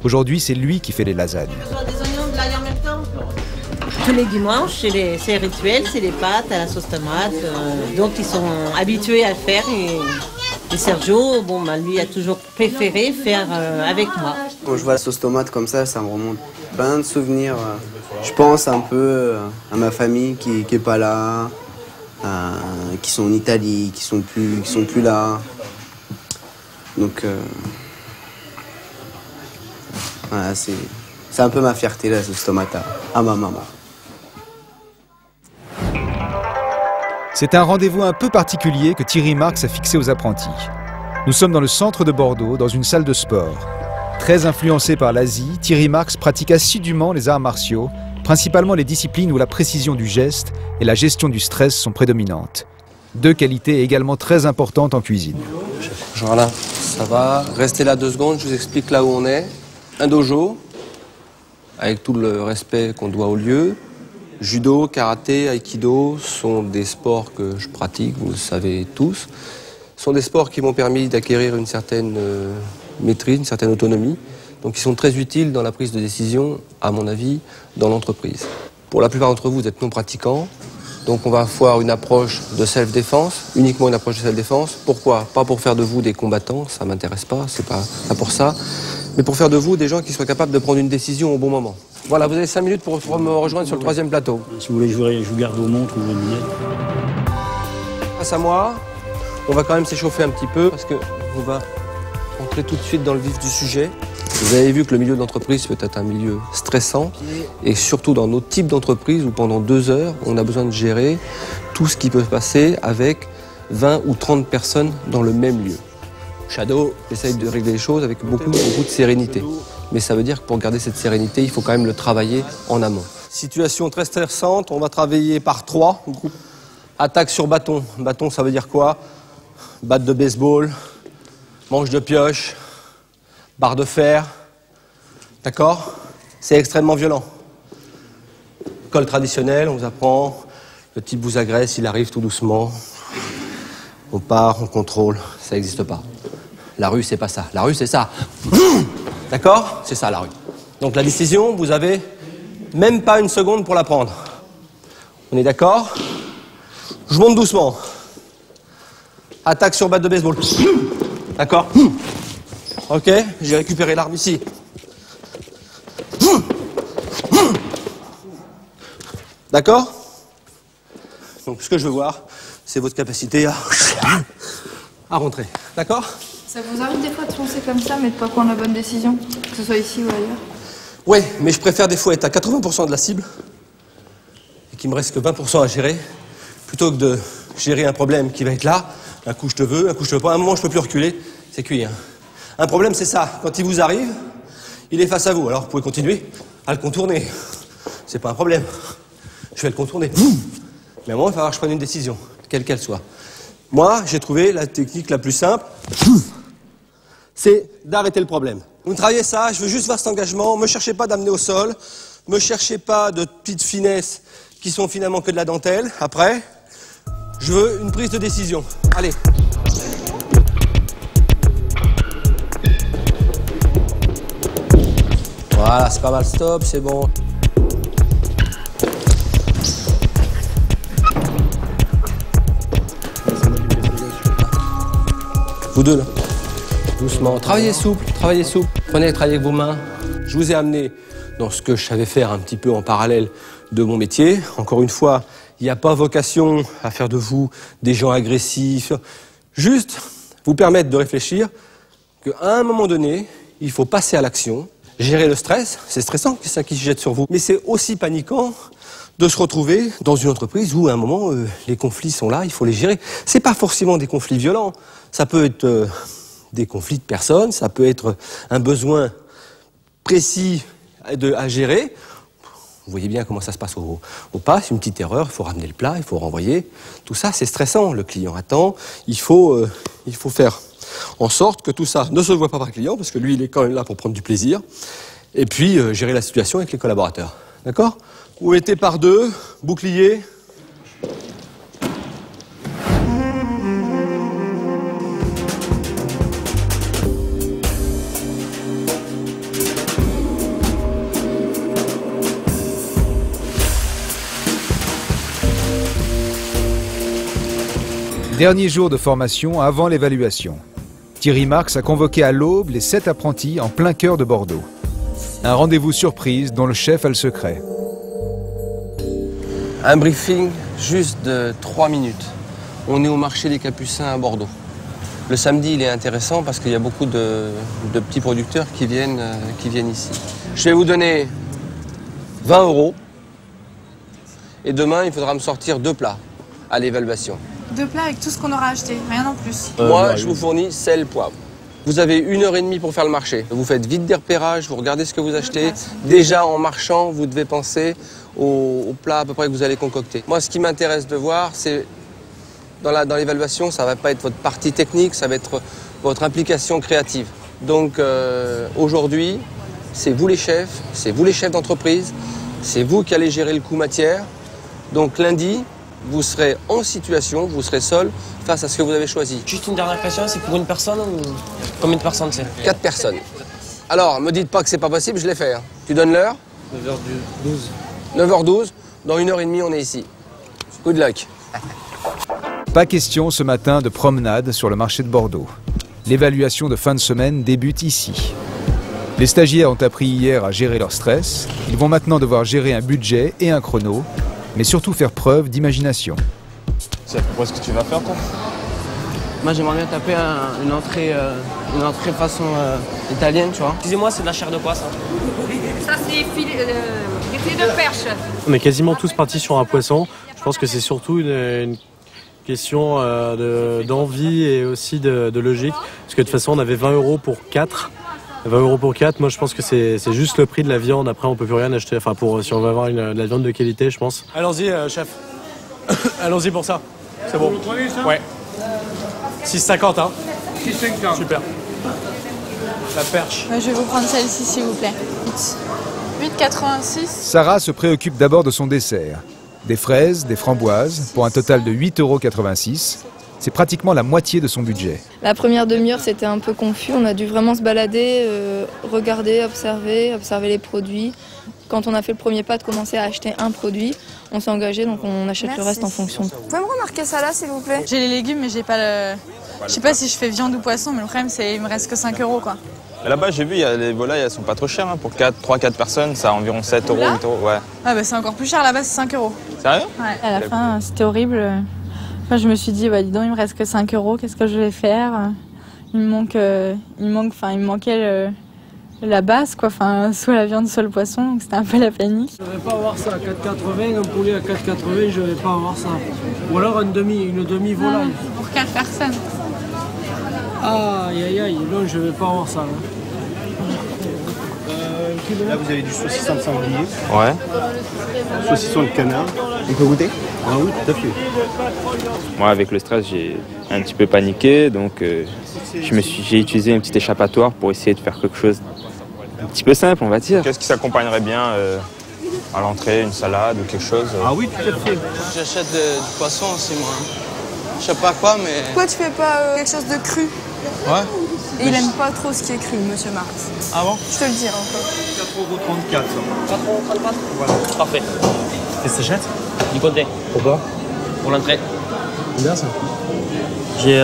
Aujourd'hui, c'est lui qui fait les lasagnes. Tous les dimanches, c'est rituel, c'est les pâtes à la sauce tomate. Donc ils sont habitués à le faire. Et Sergio, bon, lui a toujours préféré faire avec moi. Quand je vois la sauce tomate comme ça me remonte plein de souvenirs. Je pense un peu à ma famille qui est pas là, qui sont en Italie, qui sont plus là. Donc voilà, C'est un peu ma fierté, la sauce tomate à ma maman. C'est un rendez-vous un peu particulier que Thierry Marx a fixé aux apprentis. Nous sommes dans le centre de Bordeaux, dans une salle de sport. Très influencé par l'Asie, Thierry Marx pratique assidûment les arts martiaux, principalement les disciplines où la précision du geste et la gestion du stress sont prédominantes. Deux qualités également très importantes en cuisine. Voilà, ça va. Restez là 2 secondes, je vous explique là où on est. Un dojo, avec tout le respect qu'on doit au lieu. Judo, karaté, aikido sont des sports que je pratique, vous le savez tous. Ce sont des sports qui m'ont permis d'acquérir une certaine maîtrise, une certaine autonomie. Donc ils sont très utiles dans la prise de décision, à mon avis, dans l'entreprise. Pour la plupart d'entre vous, vous êtes non pratiquants. Donc on va avoir une approche de self-défense, uniquement une approche de self-défense. Pourquoi? Pas pour faire de vous des combattants, ça ne m'intéresse pas, c'est pas pour ça. Mais pour faire de vous des gens qui soient capables de prendre une décision au bon moment. Voilà, vous avez 5 minutes pour me rejoindre sur le 3e plateau. Si vous voulez, je vous garde vos montres ou vos lunettes. Face à moi, on va quand même s'échauffer un petit peu parce qu'on va entrer tout de suite dans le vif du sujet. Vous avez vu que le milieu d'entreprise peut être un milieu stressant et surtout dans notre type d'entreprise où pendant 2 heures, on a besoin de gérer tout ce qui peut se passer avec 20 ou 30 personnes dans le même lieu. Shadow essaye de régler les choses avec beaucoup de sérénité. Mais ça veut dire que pour garder cette sérénité, il faut quand même le travailler en amont. Situation très stressante, on va travailler par 3. Attaque sur bâton. Bâton, ça veut dire quoi? Batte de baseball, manche de pioche, barre de fer. D'accord? C'est extrêmement violent. École traditionnelle, on vous apprend, le type vous agresse, il arrive tout doucement. On part, on contrôle, ça n'existe pas. La rue, c'est pas ça. La rue, c'est ça. D'accord? C'est ça, la rue. Donc la décision, vous avez même pas 1 seconde pour la prendre. On est d'accord? Je monte doucement. Attaque sur batte de baseball. D'accord? Ok, j'ai récupéré l'arme ici. D'accord? Donc ce que je veux voir, c'est votre capacité à rentrer. D'accord? Ça vous arrive des fois de foncer comme ça, mais de pas prendre la bonne décision, que ce soit ici ou ailleurs? Oui, mais je préfère des fois être à 80% de la cible et qu'il me reste que 20% à gérer, plutôt que de gérer un problème qui va être là, un coup je te veux, un coup je te veux pas, à un moment je peux plus reculer, c'est cuit. Hein. Un problème c'est ça, quand il vous arrive, il est face à vous, alors vous pouvez continuer à le contourner. C'est pas un problème, je vais le contourner. Mais à un moment il va falloir que je prenne une décision, quelle qu'elle soit. Moi, j'ai trouvé la technique la plus simple, c'est d'arrêter le problème. Vous travaillez ça, je veux juste voir cet engagement, ne me cherchez pas d'amener au sol, ne me cherchez pas de petites finesses qui sont finalement que de la dentelle. Après, je veux une prise de décision. Allez. Voilà, c'est pas mal, stop, c'est bon. Vous deux, là. Doucement. Travaillez souple, travaillez souple. Prenez, travaillez avec vos mains. Je vous ai amené dans ce que je savais faire un petit peu en parallèle de mon métier. Encore une fois, il n'y a pas vocation à faire de vous des gens agressifs. Juste vous permettre de réfléchir qu'à un moment donné, il faut passer à l'action. Gérer le stress, c'est stressant, c'est ça qui se jette sur vous. Mais c'est aussi paniquant de se retrouver dans une entreprise où à un moment, les conflits sont là, il faut les gérer. C'est pas forcément des conflits violents. Ça peut être des conflits de personnes, ça peut être un besoin précis à gérer. Vous voyez bien comment ça se passe au pas, c'est une petite erreur, il faut ramener le plat, il faut renvoyer. Tout ça, c'est stressant. Le client attend, il faut faire en sorte que tout ça ne se voit pas par le client, parce que lui, il est quand même là pour prendre du plaisir. Et puis, gérer la situation avec les collaborateurs. D'accord? Vous mettez par 2, bouclier. Dernier jour de formation avant l'évaluation. Thierry Marx a convoqué à l'aube les 7 apprentis en plein cœur de Bordeaux. Un rendez-vous surprise dont le chef a le secret. Un briefing juste de 3 minutes. On est au marché des Capucins à Bordeaux. Le samedi, il est intéressant parce qu'il y a beaucoup de petits producteurs qui viennent ici. Je vais vous donner 20 €. Et demain, il faudra me sortir 2 plats à l'évaluation. 2 plats avec tout ce qu'on aura acheté, rien en plus. Moi, je vous fournis sel, poivre. Vous avez 1 heure et demie pour faire le marché. Vous faites vite des repérages, vous regardez ce que vous achetez. Déjà, en marchant, vous devez penser au plat à peu près que vous allez concocter. Moi, ce qui m'intéresse de voir, c'est dans l'évaluation, ça ne va pas être votre partie technique, ça va être votre implication créative. Donc, aujourd'hui, c'est vous les chefs d'entreprise, c'est vous qui allez gérer le coût matière. Donc, lundi, vous serez en situation, vous serez seul face à ce que vous avez choisi. Juste une dernière question, c'est pour une personne ou combien de personnes c'est? 4 personnes. Alors, me dites pas que c'est pas possible, je l'ai fait. Hein. Tu donnes l'heure? 9h12. 9h12, dans 1 heure et demie, on est ici. Good luck. Pas question ce matin de promenade sur le marché de Bordeaux. L'évaluation de fin de semaine débute ici. Les stagiaires ont appris hier à gérer leur stress. Ils vont maintenant devoir gérer un budget et un chrono, mais surtout faire preuve d'imagination. C'est à peu près ce que tu vas faire, toi? Moi, j'aimerais bien taper une entrée façon italienne, tu vois. Excusez-moi, c'est de la chair de quoi, ça? Ça, c'est des filets de perche. On est quasiment tous partis sur un poisson. Je pense que c'est surtout une question d'envie et aussi de logique. Parce que de toute façon, on avait 20 € pour 4. 20 € pour 4, moi je pense que c'est juste le prix de la viande. Après, on peut plus rien acheter. Enfin, si on veut avoir de la viande de qualité, je pense. Allons-y, chef. Allons-y pour ça. C'est bon. Vous le prenez, ça? Ouais. 6,50, hein. 6,50. Super. La perche. Je vais vous prendre celle-ci, s'il vous plaît. 8,86. Sarah se préoccupe d'abord de son dessert. Des fraises, des framboises, pour un total de 8,86 €. C'est pratiquement la moitié de son budget. La première demi-heure, c'était un peu confus. On a dû vraiment se balader, regarder, observer les produits. Quand on a fait le premier pas de commencer à acheter un produit, on s'est engagé, donc on achète le reste en fonction. Vous pouvez me remarquer ça là, s'il vous plaît? J'ai les légumes, mais j'ai pas le... Je sais pas si je fais viande ou poisson, mais le problème, c'est qu'il me reste que 5 €, quoi. Là-bas, j'ai vu, les volailles, elles sont pas trop chères. Hein. Pour 3-4 personnes, ça a environ 7 €, 8 €. Ouais. Ah bah c'est encore plus cher, là-bas, c'est 5 €. Sérieux? Ouais. À la fin, c'était horrible. Enfin, je me suis dit, bah dis donc, il me reste que 5 €, qu'est-ce que je vais faire? Il me manquait la base, quoi. Enfin, soit la viande, soit le poisson, donc c'était un peu la panique. Je vais pas avoir ça à 4,80, un poulet à 4,80, je vais pas avoir ça. Ou alors une demi-volaille. Pour 4 personnes. Aïe aïe aïe, non, je vais pas avoir ça. Là. Là, vous avez du saucisson de sanglier. Ouais. Saucisson de canard. On peut goûter? Ah oui, tout à fait. Moi, avec le stress, j'ai un petit peu paniqué, donc j'ai utilisé un petit échappatoire pour essayer de faire quelque chose un petit peu simple, on va dire. Qu'est-ce qui s'accompagnerait bien à l'entrée, une salade ou quelque chose? Ah oui, tout à fait. J'achète du poisson aussi, moi. Je sais pas quoi, mais... Pourquoi tu fais pas quelque chose de cru? Ouais. Et il aime pas trop ce qui est cru, monsieur Marx. Ah bon? Je te le dirai encore. 4,34 €. 4,34 €. Voilà. Parfait. Qu'est-ce que t'achètes? Du comté. Pourquoi? Pour l'entrée. Combien ça? J'ai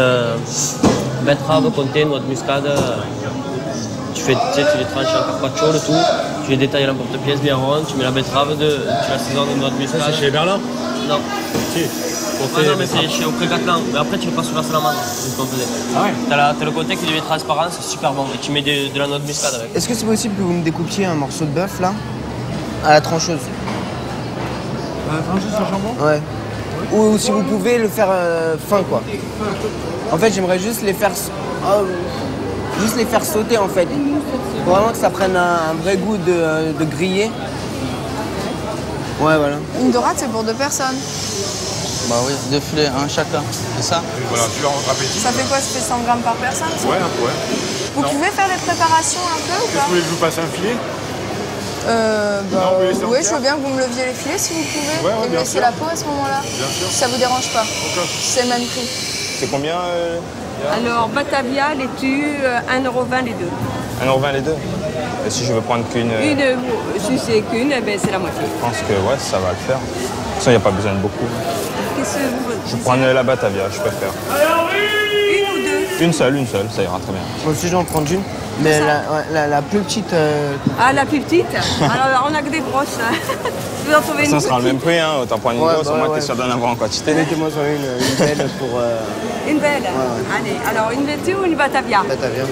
betterave, comté, noix de muscade. Tu les tranches en carpaccio, le tout. Tu les détailles en porte-pièce bien rond. Tu mets la betterave, tu l'assaisonnes de noix de muscade. Ça, c'est chez Berlin? Non. Si. Ah non, mais c'est chez Auprès Gatelin. Mais après, tu le passes sur la salamandre. C'est ce qu'on faisait. Ah ouais? T'as le comté qui devient transparent, c'est super bon. Et tu mets de la noix de muscade avec. Est-ce que c'est possible que vous me découpiez un morceau de bœuf, là? À la trancheuse. À la trancheuse au jambon? Ouais. Ou si vous pouvez le faire fin, quoi. En fait, j'aimerais juste les faire sauter, en fait. Pour vraiment que ça prenne un vrai goût de grillé. Ouais, voilà. Une dorade, c'est pour 2 personnes. Bah oui, 2 filets, un chacun, c'est ça? Et voilà, tu leur appétit. Ça fait quoi? Ça fait 100 grammes par personne? Ça? Ouais, un peu, ouais. Vous pouvez faire les préparations un peu ou pas? Vous voulez que je vous passe un filet? Oui, je veux bien que vous me leviez les filets si vous pouvez. Ouais, et me laisser la peau à ce moment-là. Bien sûr. Si ça vous dérange pas. C'est le même prix. C'est combien Alors, Batavia, laitue, 1,20 € les deux. 1,20 € les deux? Et si je veux prendre qu'une... Si c'est qu'une, eh ben, c'est la moitié. Je pense que ouais, ça va le faire. De toute façon, il n'y a pas besoin de beaucoup. Qu'est-ce que vous Je prends la Batavia, je préfère. Une ou deux? Une seule, ça ira très bien. Moi aussi, je vais en prendre une. Mais la plus petite... Ah, la plus petite? Alors, on a que des grosses. Hein. Vous en trouvez une Ça petite? sera le même prix, hein. Autant prendre une grosse, au moins t'es sûr d'en avoir en quantité. Mettez-moi sur une belle pour... Une belle? Ouais. Allez, alors une laitue ou une Batavia? Batavia.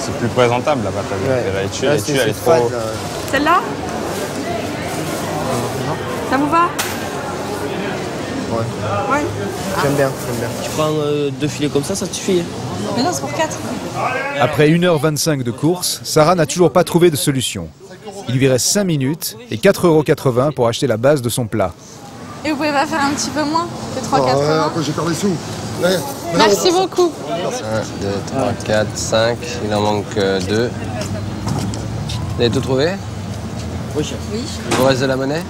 C'est plus présentable la pâte à vue. Ouais. Elle est trop... Celle-là? Ça vous va? Ouais. J'aime bien. Tu prends 2 filets comme ça te suffit. Mais non, c'est pour 4. Après 1h25 de course, Sarah n'a toujours pas trouvé de solution. Il lui reste 5 minutes et 4,80 € pour acheter la base de son plat. Et vous pouvez pas faire un petit peu moins que 3,80 €? Après, j'ai perdu des sous. Ouais. Merci beaucoup. 1, 2, 3, 4, 5. Il en manque 2. Vous avez tout trouvé? Oui, chef. Oui. Il vous reste de la monnaie?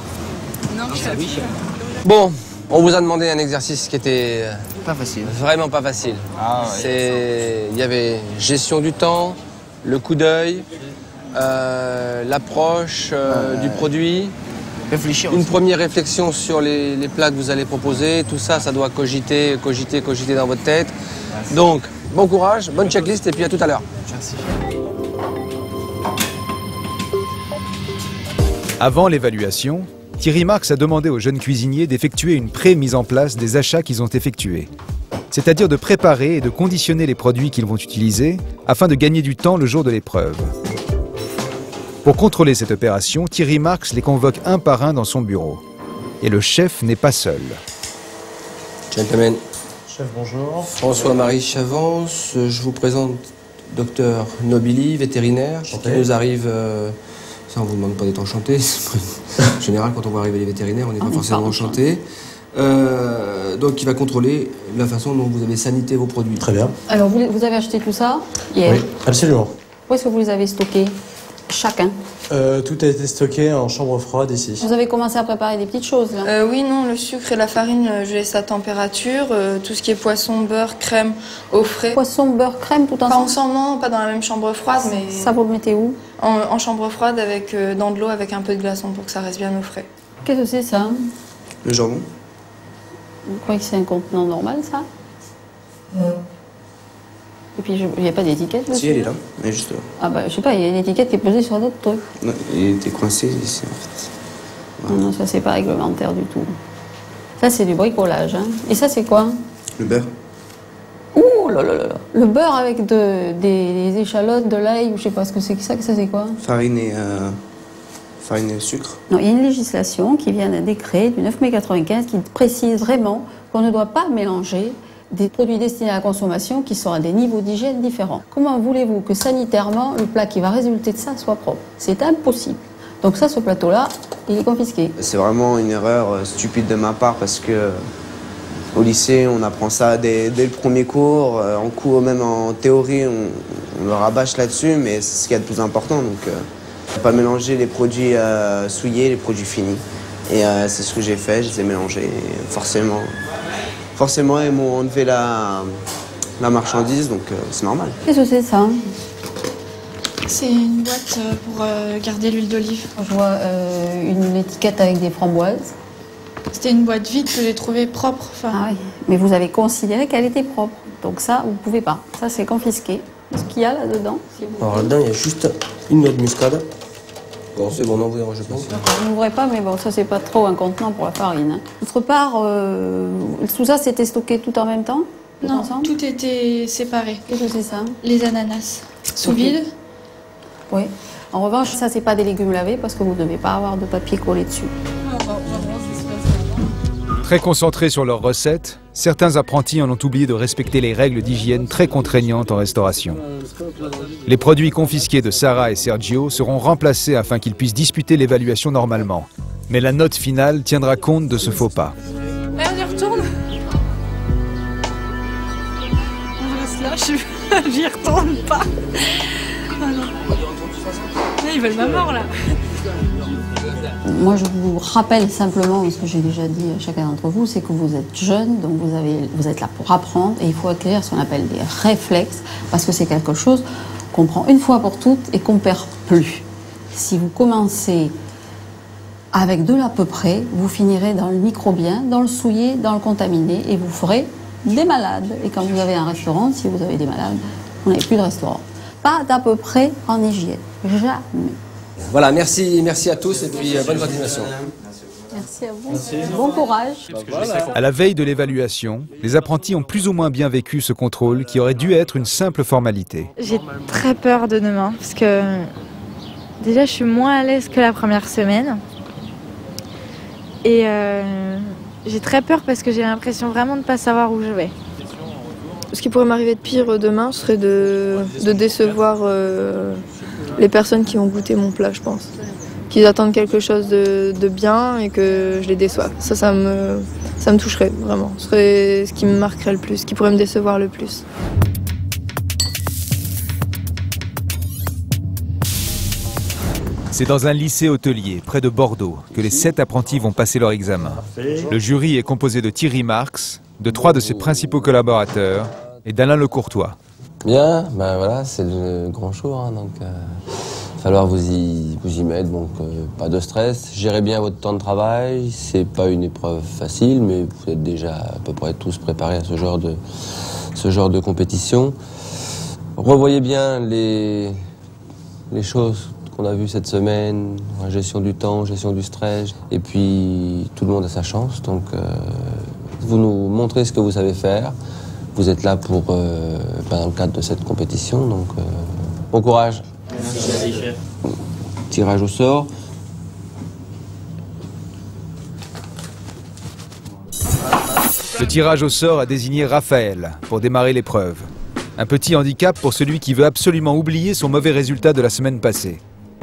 Non, chef. Oui, chef. Bon, on vous a demandé un exercice qui était Pas facile. vraiment pas facile. Il y avait gestion du temps, le coup d'œil, l'approche du produit, réfléchir une aussi. première réflexion sur les plats que vous allez proposer. Tout ça, ça doit cogiter dans votre tête. Donc, bon courage, bonne checklist et puis à tout à l'heure. Merci. Avant l'évaluation, Thierry Marx a demandé aux jeunes cuisiniers d'effectuer une pré-mise en place des achats qu'ils ont effectués. C'est-à-dire de préparer et de conditionner les produits qu'ils vont utiliser afin de gagner du temps le jour de l'épreuve. Pour contrôler cette opération, Thierry Marx les convoque un par un dans son bureau. Et le chef n'est pas seul. Gentlemen. Chef, bonjour. François-Marie Chavance, je vous présente Docteur Nobili, vétérinaire, qui nous arrive... Ça, on ne vous demande pas d'être enchanté. En général, quand on voit arriver les vétérinaires, on n'est pas forcément enchanté. Donc, il va contrôler la façon dont vous avez sanité vos produits. Très bien. Alors, vous avez acheté tout ça hier? Oui, absolument. Où est-ce que vous les avez stockés? Chacun? Tout a été stocké en chambre froide ici. Vous avez commencé à préparer des petites choses là? Oui, non, le sucre et la farine, je laisse à température. Tout ce qui est poisson, beurre, crème, au frais. Poisson, beurre, crème, tout ensemble? Pas ensemble, non, pas dans la même chambre froide, mais... Ça, vous le mettez où? En chambre froide, avec, dans de l'eau avec un peu de glaçon pour que ça reste bien au frais. Qu'est-ce que c'est ça? Le jambon. Vous croyez que c'est un contenant normal, ça? Et puis, il n'y a pas d'étiquette dessus? Si, elle est là, elle est juste là. Ah bah, je sais pas, il y a une étiquette qui est posée sur d'autres trucs. Non, il était coincé ici, en fait. Voilà. Non, ça, c'est pas réglementaire du tout. Ça, c'est du bricolage, hein. Et ça, c'est quoi? Le beurre. Ouh là là là là. Le beurre avec des échalotes, de l'ail, ou je sais pas ce que c'est que ça c'est quoi? Farine et sucre. Non, il y a une législation qui vient d'un décret du 9 mai 95 qui précise vraiment qu'on ne doit pas mélanger des produits destinés à la consommation qui sont à des niveaux d'hygiène différents. Comment voulez-vous que sanitairement, le plat qui va résulter de ça soit propre? C'est impossible. Donc ça, ce plateau-là, il est confisqué. C'est vraiment une erreur stupide de ma part parce que au lycée, on apprend ça dès le premier cours. En cours, même en théorie, on le rabâche là-dessus, mais c'est ce qu'il y a de plus important. Donc, faut pas mélanger les produits souillés et les produits finis. Et c'est ce que j'ai fait, je les ai mélangés. Et forcément, ils m'ont enlevé la marchandise, donc c'est normal. Qu'est-ce que c'est ça? C'est une boîte pour garder l'huile d'olive. Je vois une étiquette avec des framboises. C'était une boîte vide que j'ai trouvée propre. Enfin... Ah oui, mais vous avez considéré qu'elle était propre. Donc ça, vous ne pouvez pas. Ça, c'est confisqué. Ce qu'il y a là-dedans, si vous... Alors là-dedans, il y a juste une noix de muscade. Bon, c'est bon, on ouvre, je pense. Vous n'ouvrez pas, mais bon, ça, c'est pas trop un contenant pour la farine. Hein. D'autre part, tout ça, c'était stocké tout en même temps? Non, ensemble? tout était séparé. Qu'est-ce que c'est ça? Les ananas. Sous vide. Oui. En revanche, ça, c'est pas des légumes lavés parce que vous ne devez pas avoir de papier collé dessus. Très concentrés sur leurs recettes, certains apprentis en ont oublié de respecter les règles d'hygiène très contraignantes en restauration. Les produits confisqués de Sarah et Sergio seront remplacés afin qu'ils puissent disputer l'évaluation normalement. Mais la note finale tiendra compte de ce faux pas. Allez, on y retourne. On reste là, j'y retourne pas. Ah non. Là, ils veulent ma mort, là. Moi, je vous rappelle simplement, ce que j'ai déjà dit à chacun d'entre vous, c'est que vous êtes jeune, donc vous êtes là pour apprendre et il faut acquérir ce qu'on appelle des réflexes parce que c'est quelque chose qu'on prend une fois pour toutes et qu'on ne perd plus. Si vous commencez avec de l'à peu près, vous finirez dans le microbien, dans le souillé, dans le contaminé et vous ferez des malades. Et quand vous avez un restaurant, si vous avez des malades, vous n'avez plus de restaurant. Pas d'à peu près en hygiène. Jamais. Voilà, merci à tous et puis bonne continuation. Merci. Merci à vous. Bon courage. À la veille de l'évaluation, les apprentis ont plus ou moins bien vécu ce contrôle qui aurait dû être une simple formalité. J'ai très peur de demain parce que déjà je suis moins à l'aise que la première semaine. Et j'ai très peur parce que j'ai l'impression vraiment de ne pas savoir où je vais. Ce qui pourrait m'arriver de pire demain serait de décevoir les personnes qui ont goûté mon plat, je pense. Qu'ils attendent quelque chose de bien et que je les déçoive. Ça me toucherait vraiment. Ce serait ce qui me marquerait le plus, ce qui pourrait me décevoir le plus. C'est dans un lycée hôtelier, près de Bordeaux, que les 7 apprentis vont passer leur examen. Le jury est composé de Thierry Marx, de 3 de ses principaux collaborateurs et d'Alain Le Courtois. Bien, ben voilà, c'est le grand jour, hein, donc il va falloir vous y mettre, donc pas de stress. Gérez bien votre temps de travail, c'est pas une épreuve facile, mais vous êtes déjà à peu près tous préparés à ce genre de compétition. Revoyez bien les choses qu'on a vues cette semaine, la gestion du temps, gestion du stress, et puis tout le monde a sa chance, donc vous nous montrez ce que vous savez faire. Vous êtes là pour dans le cadre de cette compétition, donc bon courage. Merci, chef. Tirage au sort. Le tirage au sort a désigné Raphaël pour démarrer l'épreuve. Un petit handicap pour celui qui veut absolument oublier son mauvais résultat de la semaine passée.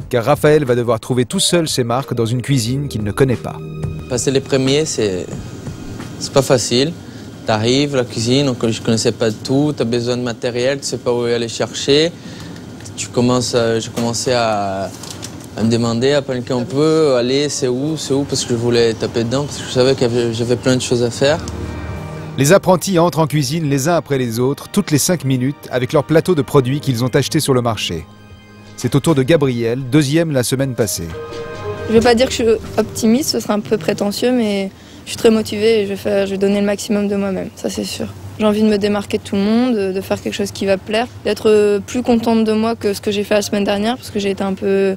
Car Raphaël va devoir trouver tout seul ses marques dans une cuisine qu'il ne connaît pas. Passer les premiers, c'est pas facile. T'arrives, la cuisine, donc je connaissais pas tout, tu as besoin de matériel, tu sais pas où aller chercher. J'ai commencé à me demander, à paniquer un peu, allez, c'est où, parce que je voulais taper dedans, parce que je savais que j'avais plein de choses à faire. Les apprentis entrent en cuisine les uns après les autres, toutes les 5 minutes, avec leur plateau de produits qu'ils ont achetés sur le marché. C'est au tour de Gabriel, 2e la semaine passée. Je vais pas dire que je suis optimiste, ce serait un peu prétentieux, mais je suis très motivée et je vais donner le maximum de moi-même, ça c'est sûr. J'ai envie de me démarquer de tout le monde, de faire quelque chose qui va plaire, d'être plus contente de moi que ce que j'ai fait la semaine dernière, parce que j'ai été un peu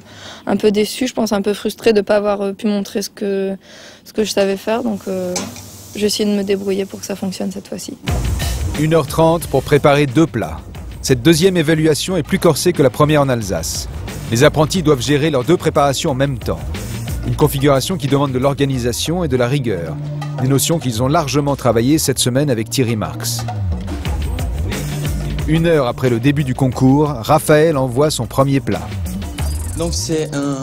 déçue, je pense un peu frustrée de ne pas avoir pu montrer ce que je savais faire, donc je vais essayer de me débrouiller pour que ça fonctionne cette fois-ci. 1h30 pour préparer 2 plats. Cette 2e évaluation est plus corsée que la première en Alsace. Les apprentis doivent gérer leurs 2 préparations en même temps. Une configuration qui demande de l'organisation et de la rigueur. Des notions qu'ils ont largement travaillées cette semaine avec Thierry Marx. 1 heure après le début du concours, Raphaël envoie son premier plat. Donc c'est un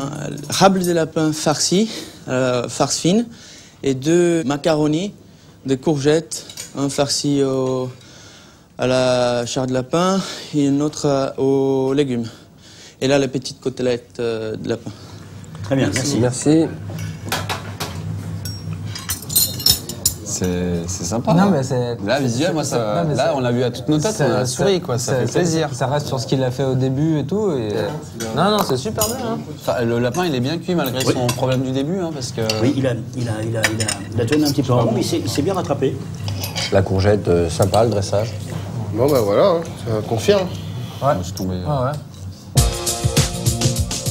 rable de lapin farci, farce fine, et 2 macaronis, des courgettes, un farci à la chair de lapin et une autre aux légumes. Et là, les petites côtelettes de lapin. Très bien, merci. Merci. C'est sympa. Non, mais c'est... Là, visuel, moi, ça, non, là, on l'a vu à toute nos têtes, on a souri, quoi. Ça fait plaisir. Ça reste sur ce qu'il a fait au début et tout. Et... Non, c'est super bien. Hein. Enfin, le lapin, il est bien cuit malgré son problème du début, hein, parce que... Oui, il a tourné un petit peu en rond, mais il s'est bien rattrapé. La courgette, sympa, le dressage. Bon, ben voilà, hein, ça confirme. Ouais. Je suis tombé. Ouais.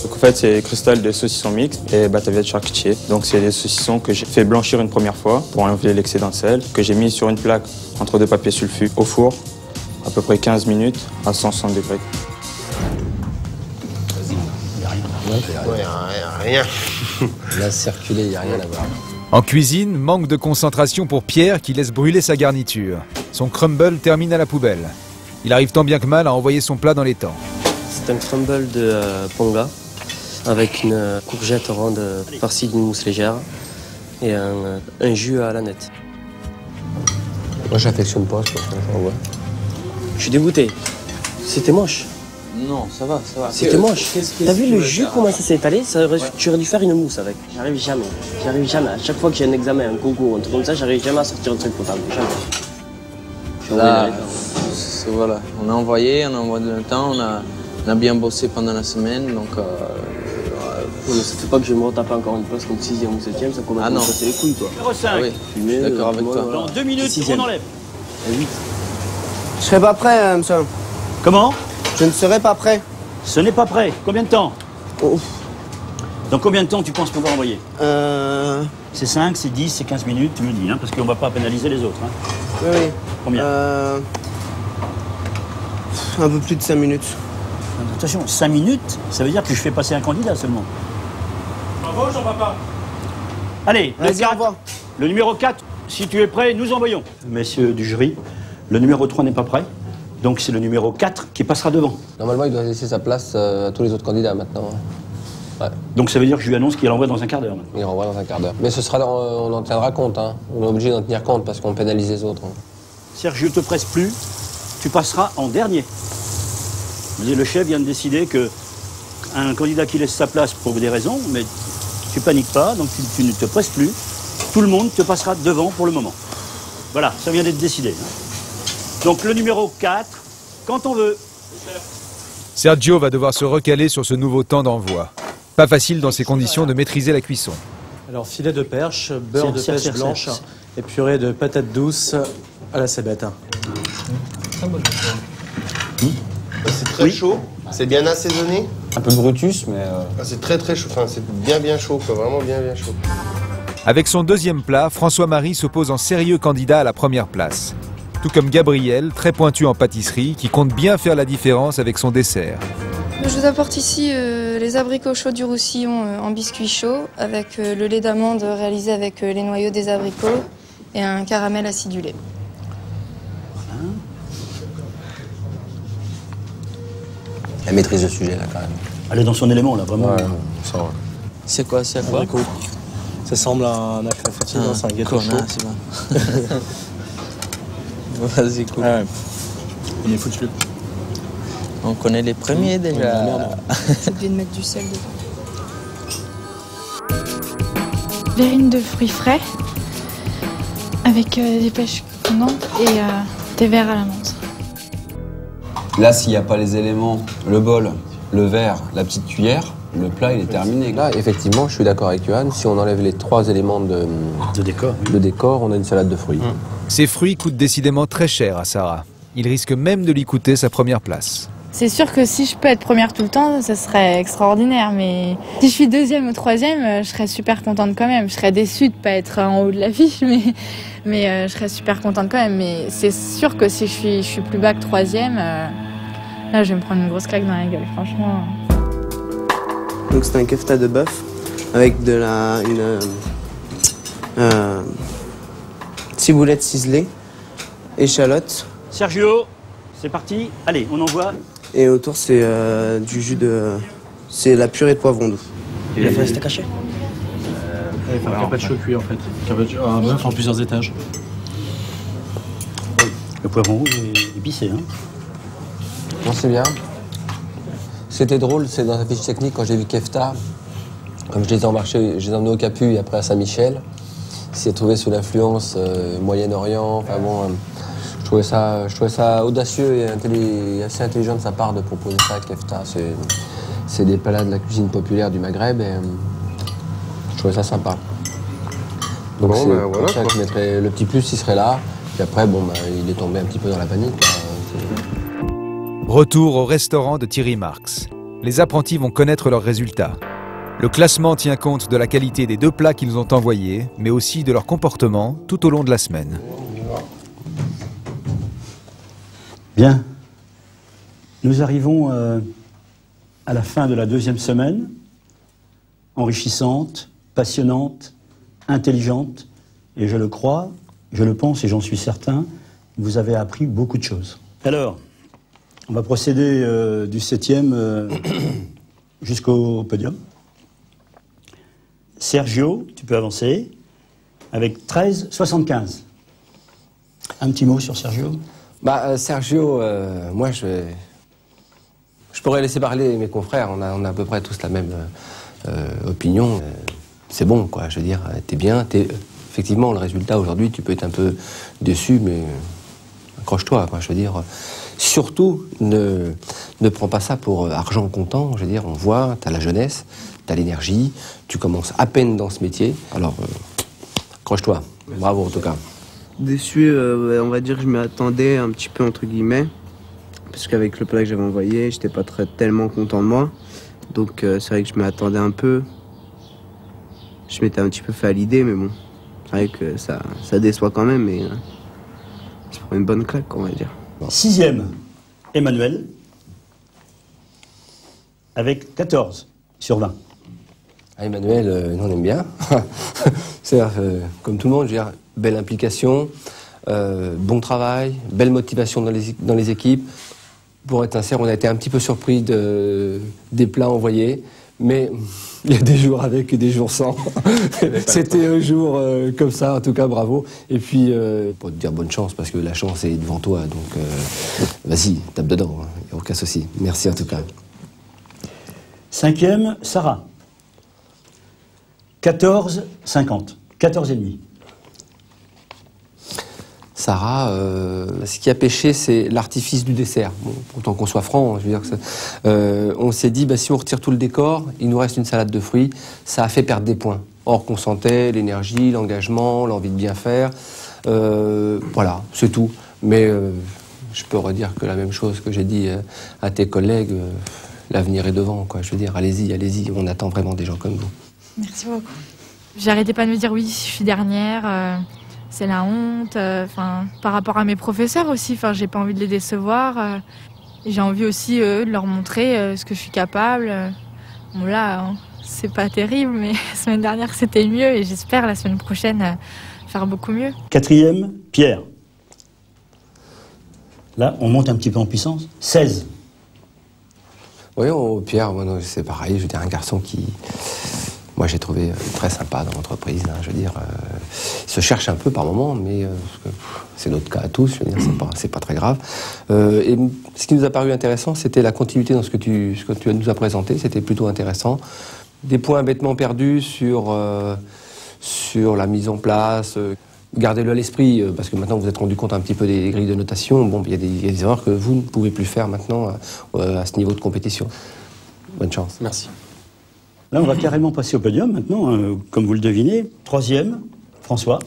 Donc en fait, c'est cristal de saucisson mixte et batavia de charcutier. Donc c'est des saucissons que j'ai fait blanchir une première fois pour enlever l'excédent de sel, que j'ai mis sur une plaque entre 2 papiers sulfure au four, à peu près 15 minutes à 160 degrés. Il n'y a rien. Il a circulé, il n'y a rien à voir. En cuisine, manque de concentration pour Pierre qui laisse brûler sa garniture. Son crumble termine à la poubelle. Il arrive tant bien que mal à envoyer son plat dans les temps. C'est un crumble de ponga avec une courgette ronde farcie d'une mousse légère et un jus à la nette. Moi, j'affectionne pas ce poisson, j'en vois. Je suis dégoûté. C'était moche. Non, ça va. C'était moche. T'as vu le jus, comment ça s'est étalé? Tu aurais dû faire une mousse avec. J'arrive jamais. À chaque fois que j'ai un examen, un concours, un truc comme ça, j'arrive jamais à sortir un truc potable. Jamais. Là, voilà. On a envoyé le temps, on a bien bossé pendant la semaine, donc... ça fait pas que je me retape encore une place comme 6e ou 7e, ça commence à me casser les couilles, quoi. 05. Ah oui, fumer, d'accord avec toi. Dans 2 minutes, 6e. on enlève. 8. Je serai pas prêt, monsieur. Comment? Je ne serai pas prêt. Ce n'est pas prêt. Combien de temps? Dans combien de temps tu penses qu'on va envoyer? C'est 5, c'est 10, c'est 15 minutes, tu me dis, hein, parce qu'on ne va pas pénaliser les autres. Hein. Oui, oui. Combien Un peu plus de 5 minutes. Attention, 5 minutes, ça veut dire que je fais passer un candidat seulement. Bravo, Jean-Papa. Allez, le numéro 4, si tu es prêt, nous envoyons. Messieurs du jury, le numéro 3 n'est pas prêt, donc c'est le numéro 4 qui passera devant. Normalement, il doit laisser sa place à tous les autres candidats maintenant. Ouais. Donc ça veut dire que je lui annonce qu'il renvoie dans un quart d'heure. Il renvoie dans un quart d'heure. Mais ce sera, on en tiendra compte, hein. On est obligé d'en tenir compte parce qu'on pénalise les autres. Hein. Serge, je ne te presse plus, tu passeras en dernier. Le chef vient de décider qu'un candidat qui laisse sa place pour des raisons, mais tu paniques pas, donc tu ne te presses plus. Tout le monde te passera devant pour le moment. Voilà, ça vient d'être décidé. Donc le numéro 4, quand on veut. Sergio va devoir se recaler sur ce nouveau temps d'envoi. Pas facile dans ces conditions de maîtriser la cuisson. Alors filet de perche, beurre de pêche blanche et purée de patates douces à la cébette. C'est très chaud, c'est bien assaisonné. Un peu brutus, mais... C'est très très chaud, enfin, c'est bien chaud, quoi. Vraiment bien chaud. Avec son deuxième plat, François-Marie s'oppose en sérieux candidat à la première place. Tout comme Gabriel, très pointu en pâtisserie, qui compte bien faire la différence avec son dessert. Je vous apporte ici les abricots chauds du Roussillon en biscuit chaud, avec le lait d'amande réalisé avec les noyaux des abricots et un caramel acidulé. Elle maîtrise le sujet, là, quand même. Elle est dans son élément, là, vraiment. Ouais, ça va. C'est quoi, c'est quoi? Ça semble un acre fatigant, c'est un gâteau chaud. C'est bon. Vas-y, cool. Ah ouais. On est foutu. On connaît les premiers déjà. J'ai oublié de mettre du sel dedans. Verrine de fruits frais avec des pêches fondants et des verres à la menthe. Là, s'il n'y a pas les éléments, le bol, le verre, la petite cuillère, le plat, il est terminé. Là, effectivement, je suis d'accord avec Johan. Si on enlève les 3 éléments de décor, on a une salade de fruits. Ces fruits coûtent décidément très cher à Sarah. Il risque même de lui coûter sa première place. C'est sûr que si je peux être première tout le temps, ça serait extraordinaire. Mais si je suis deuxième ou troisième, je serais super contente quand même. Je serais déçue de ne pas être en haut de l'affiche, mais je serais super contente quand même. Mais c'est sûr que si je suis plus bas que troisième, là je vais me prendre une grosse claque dans la gueule, franchement. Donc c'est un kefta de bœuf avec une ciboulette ciselée, échalote. Sergio, c'est parti. Allez, on envoie. Et autour c'est du jus de... C'est la purée de poivron doux. Il a fait un steak haché. Il faut un carpaccio cuit en fait. Un bœuf en plusieurs étages. Le poivron rouge est épicé, hein. Non, c'est bien. C'était drôle, c'est dans la fiche technique, quand j'ai vu Kefta, comme je les ai emmenés au Capu et après à Saint-Michel, il s'est trouvé sous l'influence Moyen-Orient. Enfin bon, je trouvais ça audacieux et assez intelligent de sa part de proposer ça à Kefta. C'est des plats de la cuisine populaire du Maghreb et je trouvais ça sympa. Donc c'est pour ça que je mettrais le petit plus, il serait là. Puis après, bon, il est tombé un petit peu dans la panique. Retour au restaurant de Thierry Marx. Les apprentis vont connaître leurs résultats. Le classement tient compte de la qualité des 2 plats qu'ils ont envoyés, mais aussi de leur comportement tout au long de la semaine. Bien. Nous arrivons à la fin de la 2e semaine, enrichissante, passionnante, intelligente, et je le crois, je le pense et j'en suis certain, vous avez appris beaucoup de choses. Alors, on va procéder du 7e jusqu'au podium. Sergio, tu peux avancer, avec 13,75. Un petit mot sur Sergio? Sergio, moi je pourrais laisser parler mes confrères, on a à peu près tous la même opinion. C'est bon, quoi, je veux dire, t'es bien, effectivement, le résultat aujourd'hui, tu peux être un peu déçu, mais accroche-toi, quoi, je veux dire. Surtout, ne prends pas ça pour argent comptant. Je veux dire, on voit, tu as la jeunesse, tu as l'énergie, tu commences à peine dans ce métier. Alors, accroche-toi. Bravo, en tout cas. Déçu, on va dire que je m'y attendais un petit peu, entre guillemets. Parce qu'avec le plat que j'avais envoyé, j'étais pas tellement content de moi. Donc, c'est vrai que je m'y attendais un peu. je m'étais un petit peu fait à l'idée, mais bon, c'est vrai que ça déçoit quand même, mais c'est pour une bonne claque, on va dire. 6e, Emmanuel, avec 14 sur 20. Ah, Emmanuel, on aime bien. C'est-à-dire, comme tout le monde, je veux dire, belle implication, bon travail, belle motivation dans les équipes. Pour être sincère, on a été un petit peu surpris des plats envoyés, mais il y a des jours avec et des jours sans. C'était un jour comme ça, en tout cas, bravo. Et puis, pour te dire bonne chance, parce que la chance est devant toi, donc vas-y, tape dedans, il n'y a aucun souci. Merci en tout cas. 5e, Sarah. 14,50. 14,5. Sarah, ce qui a pêché, c'est l'artifice du dessert. Bon, autant qu'on soit franc, je veux dire que on s'est dit, si on retire tout le décor, il nous reste une salade de fruits. Ça a fait perdre des points. Or qu'on sentait l'énergie, l'engagement, l'envie de bien faire. Voilà, c'est tout. Mais je peux redire que la même chose que j'ai dit à tes collègues, l'avenir est devant, quoi. Je veux dire, allez-y, allez-y, on attend vraiment des gens comme vous. Merci beaucoup. J'arrêtais pas de me dire oui, je suis dernière, c'est la honte. Par rapport à mes professeurs aussi, j'ai pas envie de les décevoir. J'ai envie aussi de leur montrer ce que je suis capable. Bon là, c'est pas terrible, mais la semaine dernière c'était mieux et j'espère la semaine prochaine faire beaucoup mieux. 4e, Pierre. Là, on monte un petit peu en puissance. 16. Oui, Pierre, c'est pareil, je veux dire, un garçon qui... Moi, j'ai trouvé très sympa dans l'entreprise. Je veux dire, il se cherche un peu par moment, mais c'est notre cas à tous. Je veux dire, c'est pas très grave. Et ce qui nous a paru intéressant, c'était la continuité dans ce que tu nous as présenté. C'était plutôt intéressant. Des points bêtement perdus sur la mise en place. Gardez-le à l'esprit, parce que maintenant vous êtes rendu compte un petit peu des grilles de notation. Bon, il y a des erreurs que vous ne pouvez plus faire maintenant à ce niveau de compétition. Bonne chance. Merci. Là, on va carrément passer au podium maintenant, comme vous le devinez. 3e, François.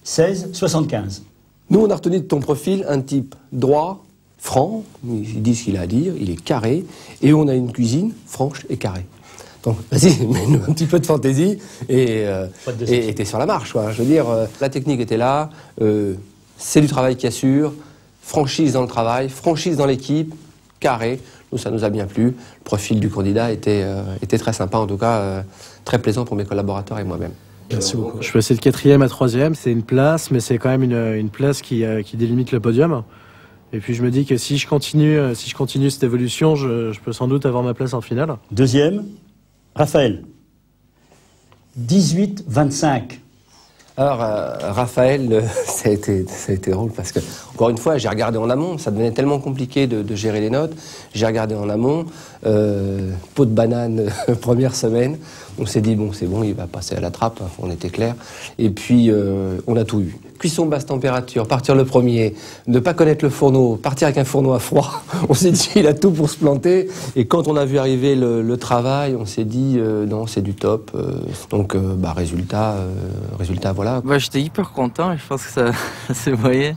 16,75. Nous, on a retenu de ton profil un type droit, franc, il dit ce qu'il a à dire, il est carré, et on a une cuisine franche et carrée. Donc, vas-y, mets-nous un petit peu de fantaisie et t'es sur la marche, quoi. Je veux dire, la technique était là, c'est du travail qui assure, franchise dans le travail, franchise dans l'équipe, carré. Nous, ça nous a bien plu. Le profil du candidat était très sympa, en tout cas, très plaisant pour mes collaborateurs et moi-même. Merci beaucoup. Je suis passé de 4e à 3e, c'est une place, mais c'est quand même une place qui délimite le podium. Et puis je me dis que si je continue cette évolution, je peux sans doute avoir ma place en finale. 2e, Raphaël. 18,25. Alors, Raphaël, ça a été drôle parce que, encore une fois, j'ai regardé en amont. Ça devenait tellement compliqué de gérer les notes. J'ai regardé en amont. Pot de banane, première semaine. On s'est dit, bon, c'est bon, il va passer à la trappe. On était clair. Et puis, on a tout eu. Cuisson basse température, partir le premier, ne pas connaître le fourneau, partir avec un fourneau à froid. On s'est dit, il a tout pour se planter. Et quand on a vu arriver le travail, on s'est dit, non, c'est du top. Donc, résultat, voilà. J'étais hyper content, je pense que ça se voyait.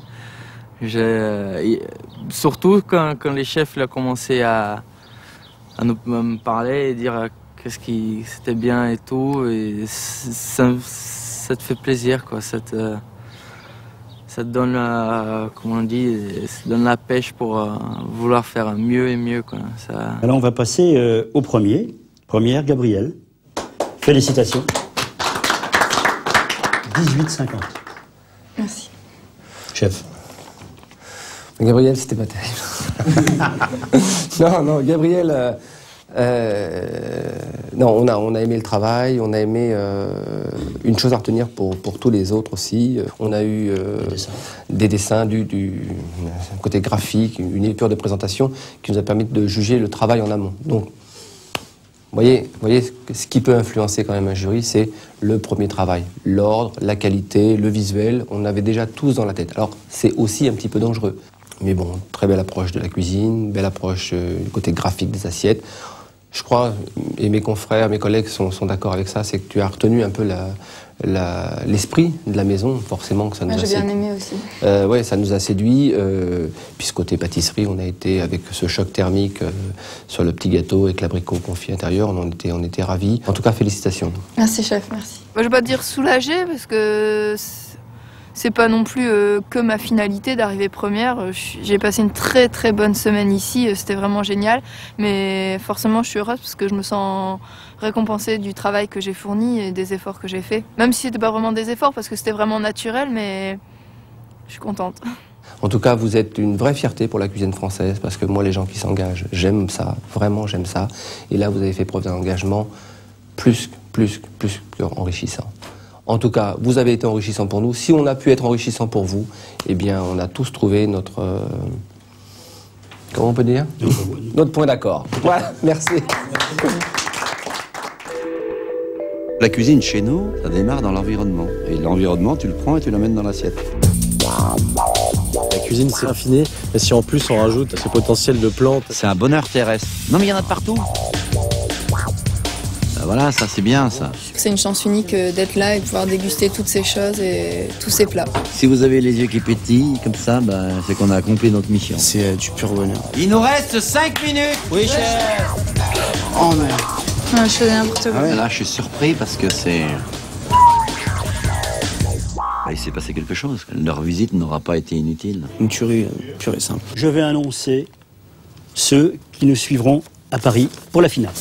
Surtout quand les chefs ont commencé à me parler et dire qu'est-ce qui c'était bien et tout. Et ça te fait plaisir, quoi. Ça te donne comment on dit, ça donne la pêche pour vouloir faire mieux et mieux, quoi. Alors on va passer au première, Gabriel. Félicitations. 18,50. Merci. Chef. Gabriel, c'était pas terrible. non, Gabriel, non, on a aimé le travail, on a aimé une chose à retenir pour tous les autres aussi. On a eu des dessins, du côté graphique, une épure de présentation qui nous a permis de juger le travail en amont. Donc, vous voyez, ce qui peut influencer quand même un jury, c'est le premier travail. L'ordre, la qualité, le visuel, on avait déjà tous dans la tête. Alors, c'est aussi un petit peu dangereux. Mais bon, très belle approche de la cuisine, belle approche du côté graphique des assiettes. Je crois, et mes confrères, mes collègues sont d'accord avec ça, c'est que tu as retenu un peu l'esprit de la maison, forcément que ça nous a séduit. J'ai bien aimé aussi. Ouais, ça nous a séduit. Puis ce côté pâtisserie, on a été avec ce choc thermique sur le petit gâteau avec l'abricot confit intérieur, on était ravis. En tout cas, félicitations. Merci chef, merci. Je vais pas dire soulagée parce que c'est pas non plus que ma finalité d'arriver première. J'ai passé une très très bonne semaine ici, c'était vraiment génial. Mais forcément, je suis heureuse parce que je me sens récompensée du travail que j'ai fourni et des efforts que j'ai faits. Même si c'était pas vraiment des efforts parce que c'était vraiment naturel, mais je suis contente. En tout cas, vous êtes une vraie fierté pour la cuisine française parce que moi, les gens qui s'engagent, j'aime ça, vraiment j'aime ça. Et là, vous avez fait preuve d'un engagement plus qu'enrichissant. En tout cas, vous avez été enrichissant pour nous. Si on a pu être enrichissant pour vous, eh bien, on a tous trouvé notre... comment on peut dire ? Notre point d'accord. Voilà, merci. La cuisine chez nous, ça démarre dans l'environnement. Et l'environnement, tu le prends et tu l'amènes dans l'assiette. La cuisine, c'est raffiné. Et si en plus on rajoute ce potentiel de plantes... C'est un bonheur terrestre. Non mais il y en a de partout. Voilà, ça c'est bien ça. C'est une chance unique d'être là et de pouvoir déguster toutes ces choses et tous ces plats. Si vous avez les yeux qui pétillent comme ça, c'est qu'on a accompli notre mission. C'est du pur bonheur. Il nous reste 5 minutes. Oui, chef. Oh merde. Non, je faisais n'importe quoi. Là, je suis surpris parce que c'est... il s'est passé quelque chose. Leur visite n'aura pas été inutile. Une tuerie pure et simple. Je vais annoncer ceux qui nous suivront à Paris pour la finale.